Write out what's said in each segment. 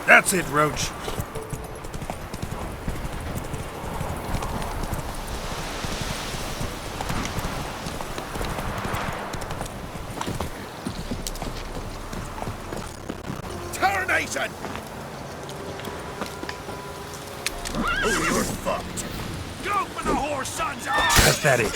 That's it, Roach. Tarnation! Oh, you're fucked. Go for the horse, sons! Pathetic.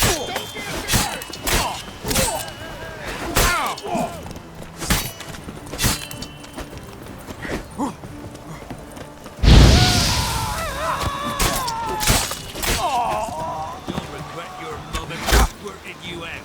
You'll regret your mother squirted you out.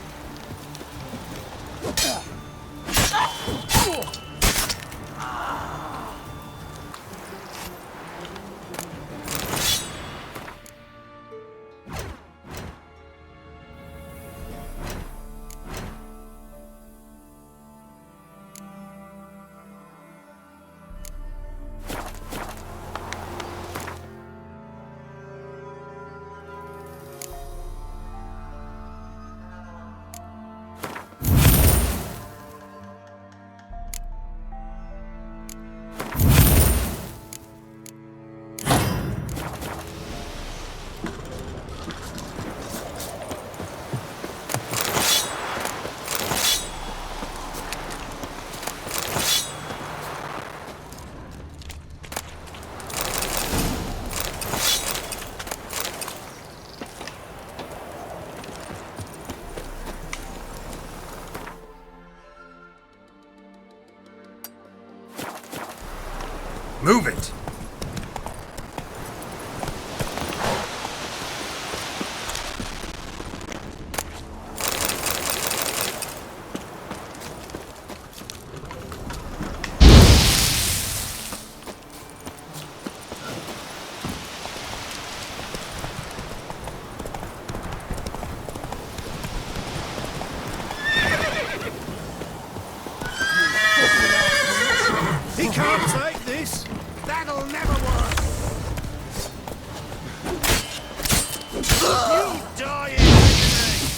Move it! He can't take this! That'll never work! You die in agony!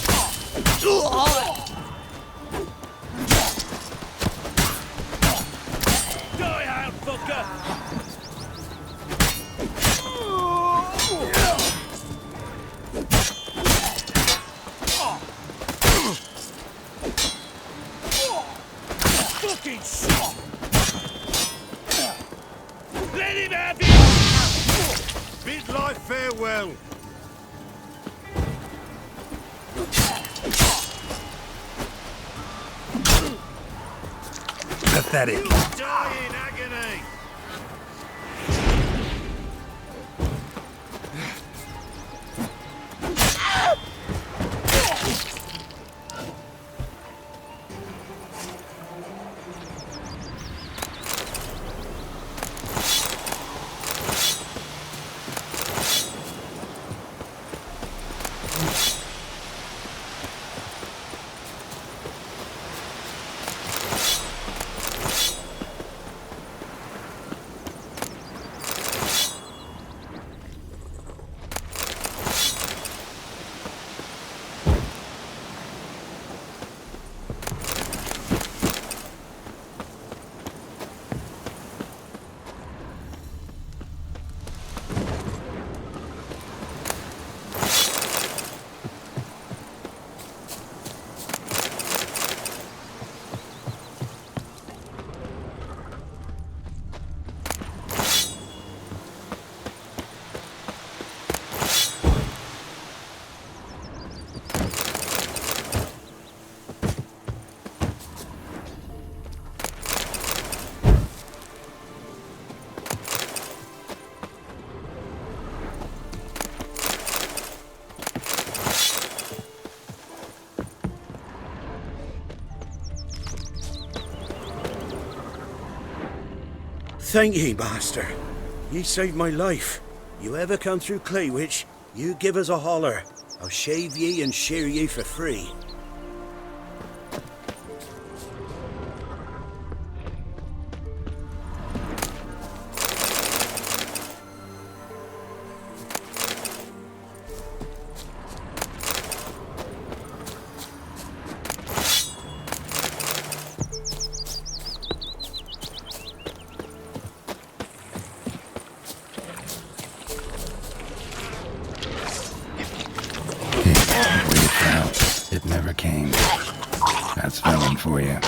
Die out, fucker! Fucking shit! Let him have it! Bid life farewell! Pathetic. You die in agony! Thank ye, master. Ye saved my life. You ever come through Claywitch, you give us a holler. I'll shave ye and shear ye for free. for you.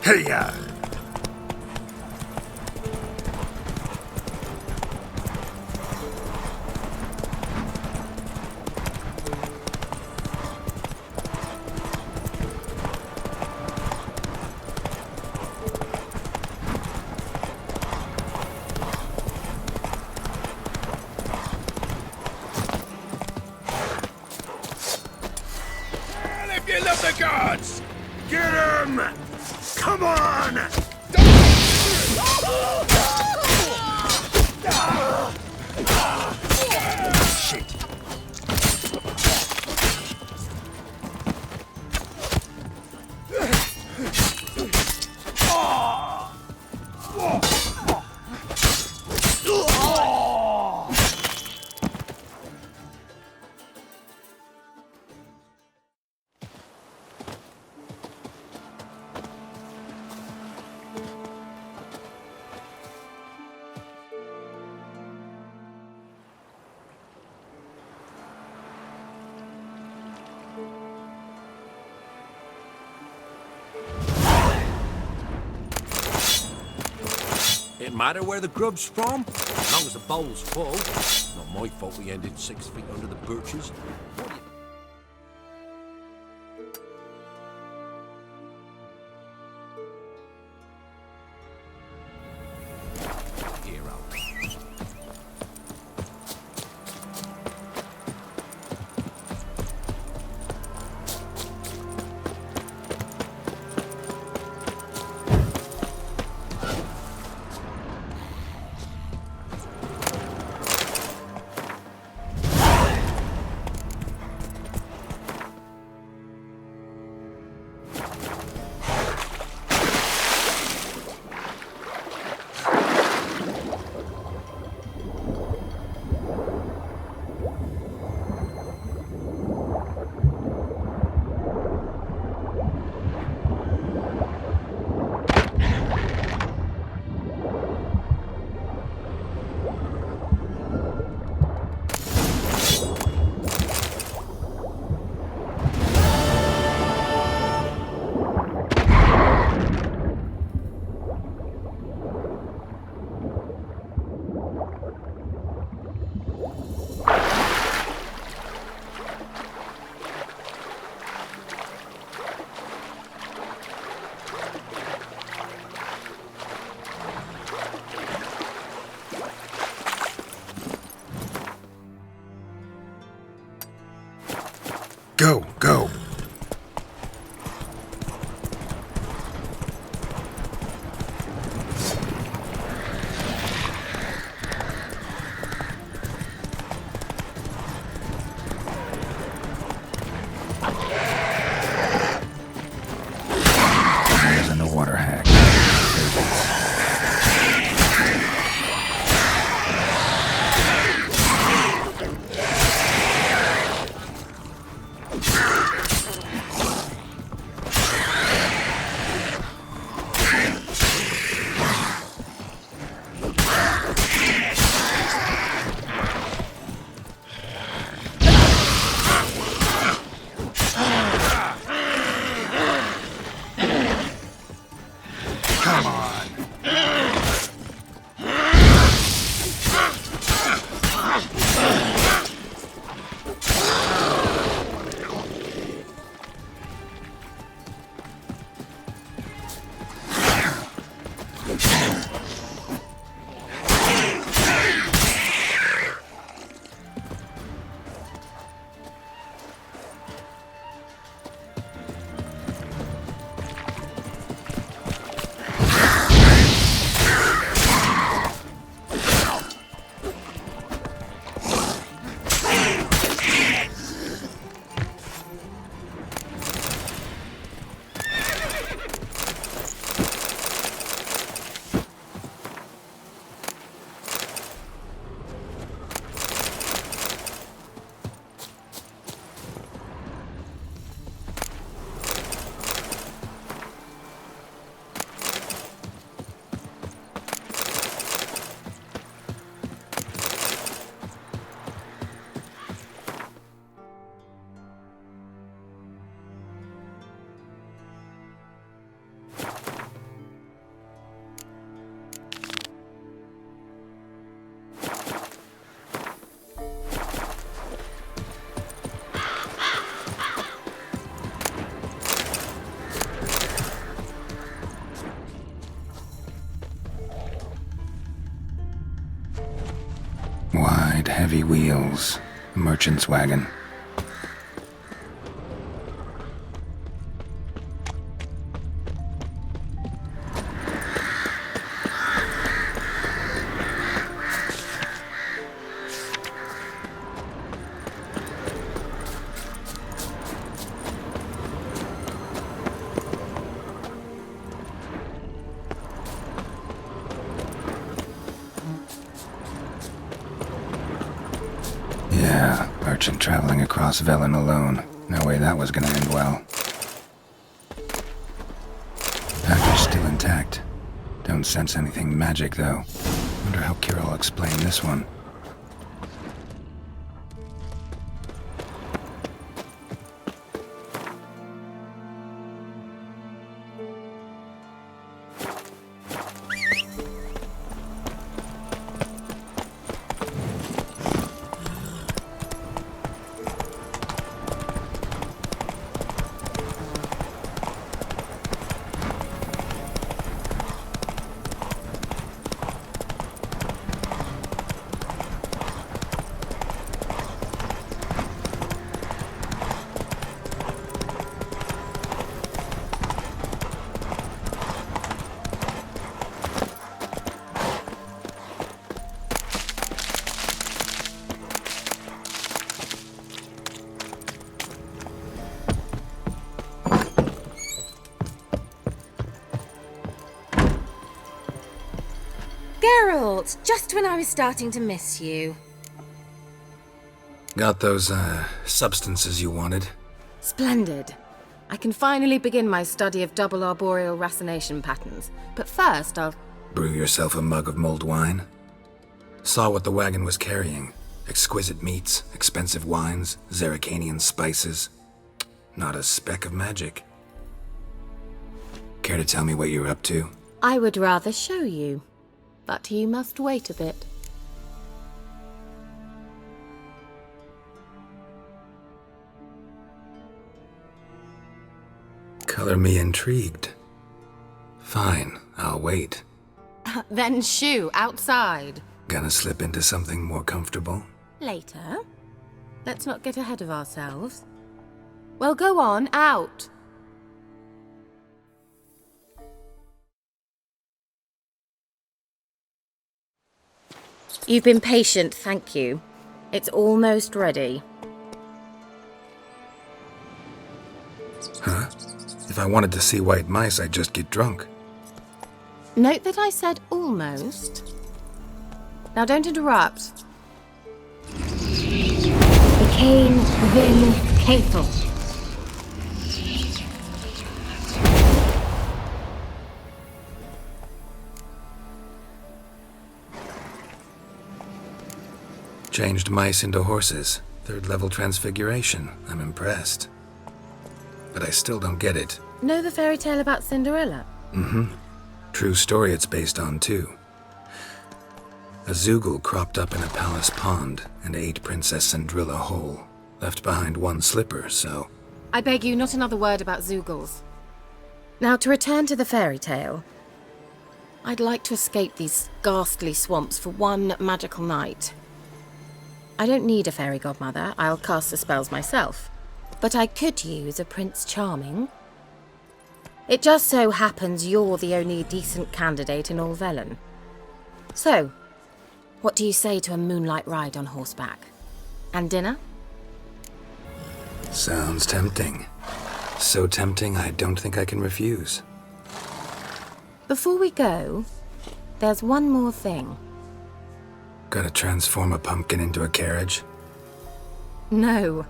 Hey-ya! Come on! Shit. It matter where the grub's from, as long as the bowl's full. Not my fault we ended 6 feet under the birches. Hero. Go, go. In the water hack. Come on. Wide, heavy wheels. A merchant's wagon. merchant traveling across Velen alone. No way that was gonna end well. Package still intact. Don't sense anything magic, though. Wonder how Kira will explain this one. Geralt, just when I was starting to miss you. Got those, substances you wanted? Splendid. I can finally begin my study of double arboreal racination patterns. But first, I'll... Brew yourself a mug of mulled wine? Saw what the wagon was carrying. Exquisite meats, expensive wines, Zerrikanian spices. Not a speck of magic. Care to tell me what you're up to? I would rather show you. But you must wait a bit. Color me intrigued. Fine, I'll wait. Then shoo, outside. Gonna slip into something more comfortable? Later. Let's not get ahead of ourselves. Well, go on, out. You've been patient, thank you. It's almost ready. Huh? If I wanted to see white mice, I'd just get drunk. Note that I said almost. Now don't interrupt. Became Vin Cathel. Changed mice into horses. 3rd level transfiguration. I'm impressed. But I still don't get it. Know the fairy tale about Cinderella? Mm-hmm. True story it's based on, too. A Zoogle cropped up in a palace pond and ate Princess Cinderella whole. Left behind one slipper, so... I beg you, not another word about Zoogles. Now, to return to the fairy tale. I'd like to escape these ghastly swamps for one magical night. I don't need a fairy godmother, I'll cast the spells myself. But I could use a Prince Charming. It just so happens you're the only decent candidate in all Velen. So, what do you say to a moonlight ride on horseback? And dinner? Sounds tempting. So tempting I don't think I can refuse. Before we go, there's one more thing. Gotta transform a pumpkin into a carriage? No.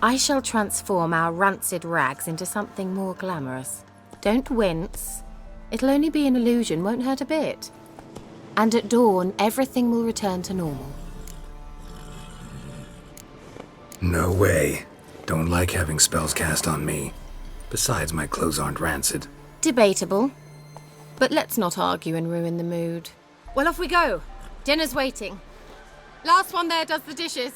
I shall transform our rancid rags into something more glamorous. Don't wince. It'll only be an illusion, won't hurt a bit. And at dawn, everything will return to normal. No way. Don't like having spells cast on me. Besides, my clothes aren't rancid. Debatable. But let's not argue and ruin the mood. Well, off we go. Dinner's waiting. Last one there does the dishes.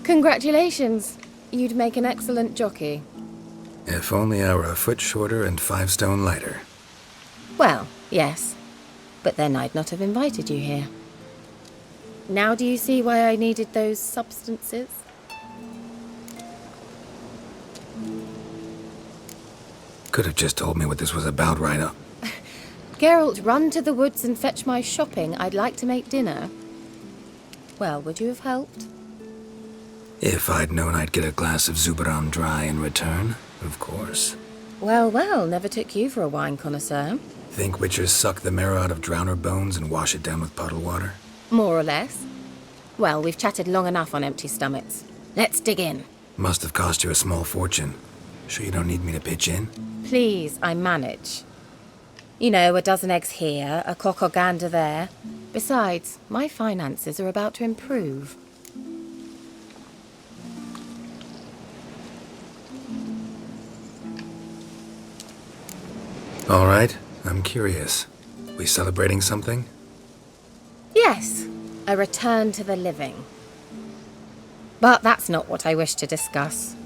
Congratulations. You'd make an excellent jockey. If only I were a foot shorter and 5 stone lighter. Well, yes. But then I'd not have invited you here. Now do you see why I needed those substances? Could have just told me what this was about right up. Geralt, run to the woods and fetch my shopping. I'd like to make dinner. Well, would you have helped? If I'd known I'd get a glass of Zubaram dry in return, of course. Well, well, never took you for a wine connoisseur. Think witchers suck the marrow out of drowner bones and wash it down with puddle water? More or less. Well, we've chatted long enough on empty stomachs. Let's dig in. Must have cost you a small fortune. Sure you don't need me to pitch in? Please, I manage. You know, a dozen eggs here, a cock or gander there. Besides, my finances are about to improve. All right, I'm curious. We celebrating something? Yes, a return to the living. But that's not what I wish to discuss.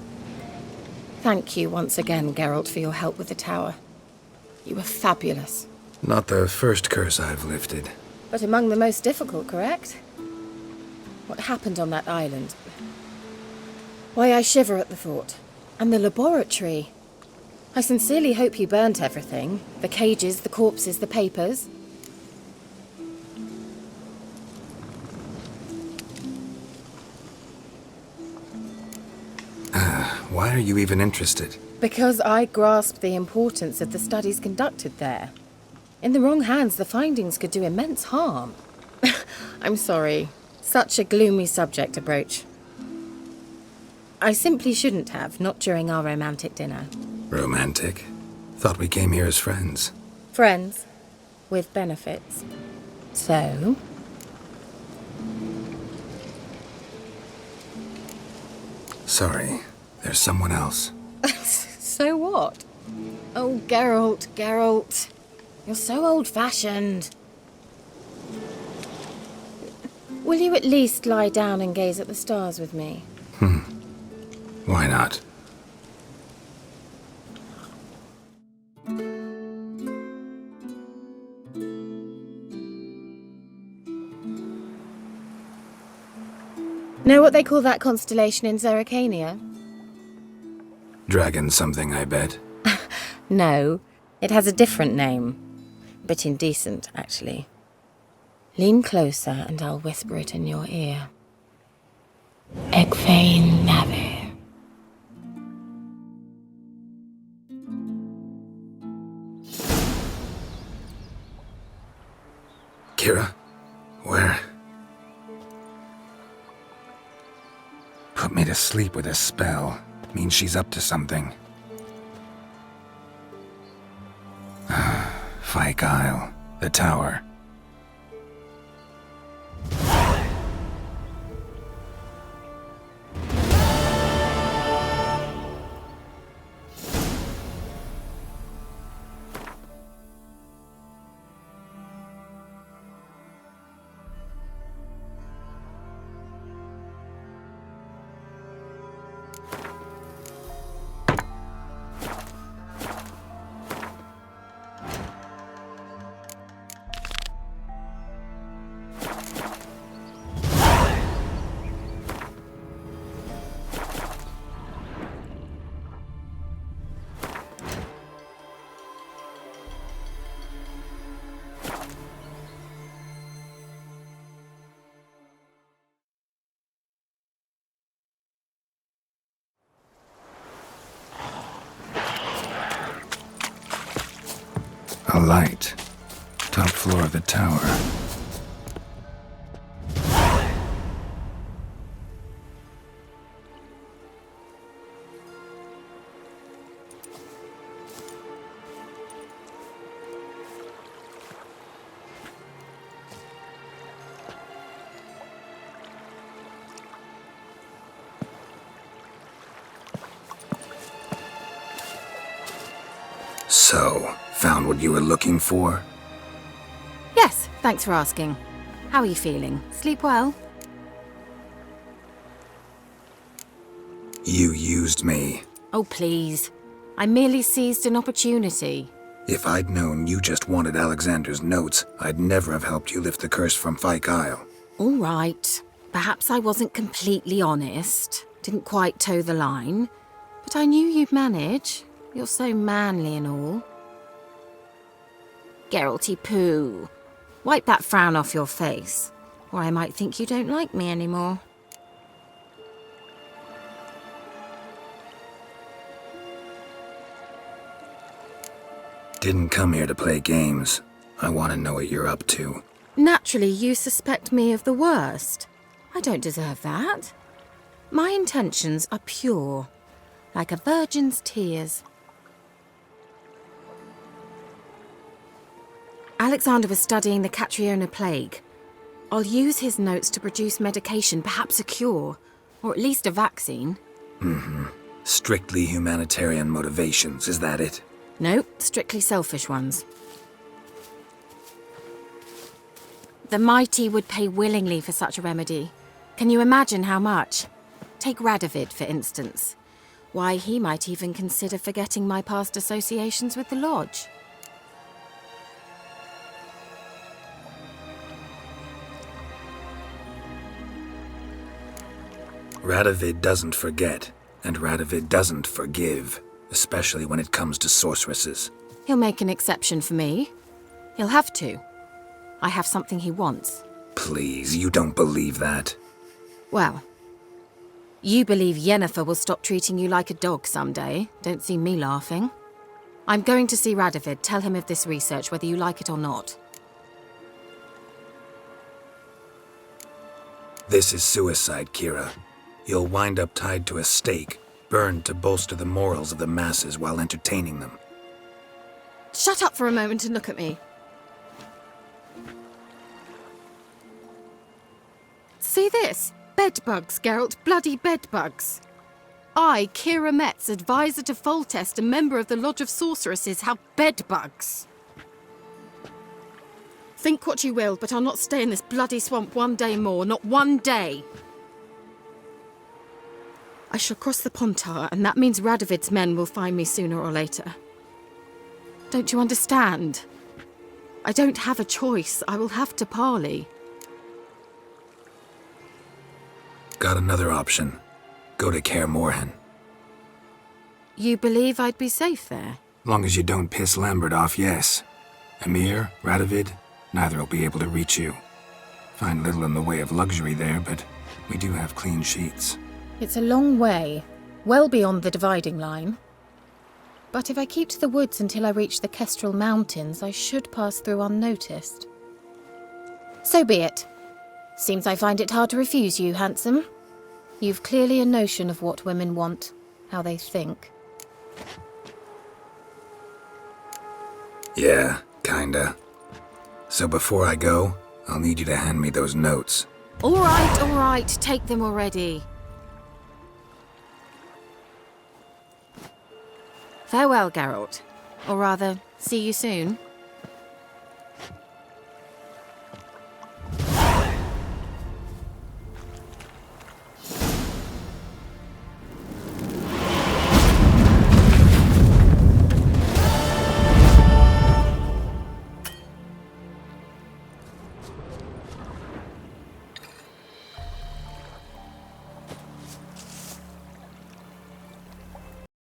Thank you once again, Geralt, for your help with the tower. You were fabulous. Not the first curse I've lifted. But among the most difficult, correct? What happened on that island? Why, I shiver at the thought. And the laboratory. I sincerely hope you burnt everything. The cages, the corpses, the papers. Why are you even interested? Because I grasped the importance of the studies conducted there. In the wrong hands, the findings could do immense harm. I'm sorry. Such a gloomy subject to broach. I simply shouldn't have, not during our romantic dinner. Romantic? Thought we came here as friends. Friends. With benefits. So? Sorry, there's someone else. So what? Oh, Geralt. You're so old-fashioned. Will you at least lie down and gaze at the stars with me? Why not? Know what they call that constellation in Zerrikania? Dragon something, I bet. No, it has a different name. A bit indecent, actually. Lean closer and I'll whisper it in your ear. Egfain Kira? Where? Put me to sleep with a spell. Means she's up to something. Fyke Isle. The tower. A light. Top floor of the tower. So, found what you were looking for? Yes, thanks for asking. How are you feeling? Sleep well? You used me. Oh, please. I merely seized an opportunity. If I'd known you just wanted Alexander's notes, I'd never have helped you lift the curse from Fyke Isle. All right. Perhaps I wasn't completely honest. Didn't quite toe the line. But I knew you'd manage. You're so manly and all. Geralty poo. Wipe that frown off your face, or I might think you don't like me anymore. Didn't come here to play games. I want to know what you're up to. Naturally, you suspect me of the worst. I don't deserve that. My intentions are pure, like a virgin's tears. Alexander was studying the Catriona plague. I'll use his notes to produce medication, perhaps a cure, or at least a vaccine. Strictly humanitarian motivations, is that it? No, strictly selfish ones. The mighty would pay willingly for such a remedy. Can you imagine how much? Take Radovid, for instance. Why, he might even consider forgetting my past associations with the Lodge. Radovid doesn't forget, and Radovid doesn't forgive, especially when it comes to sorceresses. He'll make an exception for me. He'll have to. I have something he wants. Please, you don't believe that. Well, you believe Yennefer will stop treating you like a dog someday. Don't see me laughing. I'm going to see Radovid, tell him of this research, whether you like it or not. This is suicide, Kira. You'll wind up tied to a stake, burned to bolster the morals of the masses while entertaining them. Shut up for a moment and look at me. See this? Bedbugs, Geralt. Bloody bedbugs. I, Kira Metz, advisor to Foltest and member of the Lodge of Sorceresses, have bedbugs. Think what you will, but I'll not stay in this bloody swamp one day more. Not one day. I shall cross the Pontar, and that means Radovid's men will find me sooner or later. Don't you understand? I don't have a choice. I will have to parley. Got another option. Go to Kaer Morhen. You believe I'd be safe there? Long as you don't piss Lambert off, yes. Emir, Radovid, neither will be able to reach you. Find little in the way of luxury there, but we do have clean sheets. It's a long way, well beyond the dividing line. But if I keep to the woods until I reach the Kestrel Mountains, I should pass through unnoticed. So be it. Seems I find it hard to refuse you, handsome. You've clearly a notion of what women want, how they think. Yeah, kinda. So before I go, I'll need you to hand me those notes. All right, take them already. Farewell, Geralt. Or rather, see you soon.